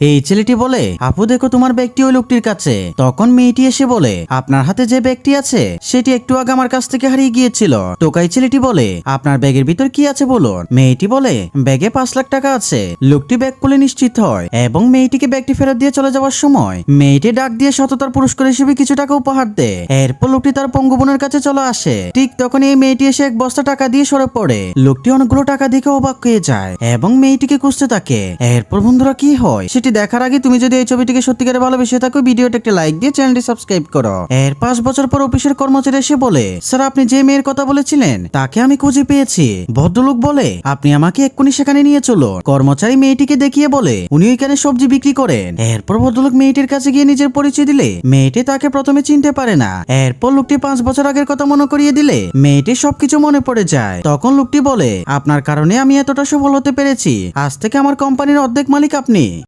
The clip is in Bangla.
এই ছেলেটি বলে, আপু দেখো তোমার ব্যাগটি ওই লোকটির কাছে। তখন মেয়েটি এসে বলে, আপনার হাতে যে ব্যাগটি আছে সেটি একটু আগে আমার কাছ থেকে হারিয়ে গিয়েছিল। টোকাই ছেলেটি বলে, আপনার ব্যাগের ভিতর কি আছে বলুন। মেয়েটি বলে, ব্যাগে 5 লাখ টাকা আছে। লোকটি ব্যাগ খুলে নিশ্চিত হয় এবং মেয়েটিকে ব্যাগটি ফেরত দিয়ে চলে যাওয়ার সময় মেয়েটি ডাক দিয়ে সততার পুরস্কার হিসেবে কিছু টাকা উপহার দেয়। এরপর লোকটি তার পঙ্গু বোনের কাছে চলে আসে। ঠিক তখন এই মেয়েটি এসে এক বস্তা টাকা দিয়ে সরে পড়ে। লোকটি অনেকগুলো টাকা দেখে অবাক হয়ে যায় এবং মেয়েটিকে খুঁজতে থাকে। এরপর বন্ধুরা কি হয় সেটি দেখার আগে তুমি যদি এই ছবিটিকে সত্যিকারে ভালোবেসে থাকো, ভিডিওটা একটা লাইক দিয়ে চ্যানেলটি সাবস্ক্রাইব করো। এর 5 বছর পর অফিসের কর্মচারী এসে বলে, স্যার আপনি যে মেয়ের কথা বলেছিলেন তাকে আমি খুঁজে পেয়েছি। ভদ্রলোক বলে, আপনি আমাকে এক্ষুনি সেখানে নিয়ে চলো। কর্মচারী মেয়েটিকে দেখিয়ে বলে, উনি ওইখানে সবজি বিক্রি করেন। এরপর ভদ্রলোক মেয়েটির কাছে গিয়ে নিজের পরিচয় দিলে মেয়েটি তাকে প্রথমে চিনতে পারে না। এরপর লোকটি 5 বছর আগের কথা মনে করিয়ে দিলে মেয়েটির সবকিছু মনে পড়ে যায়। তখন লোকটি বলে, আপনার কারণে আমি এতটা সফল হতে পেরেছি। আজ থেকে আমার কোম্পানির অর্ধেক মালিক আপনি।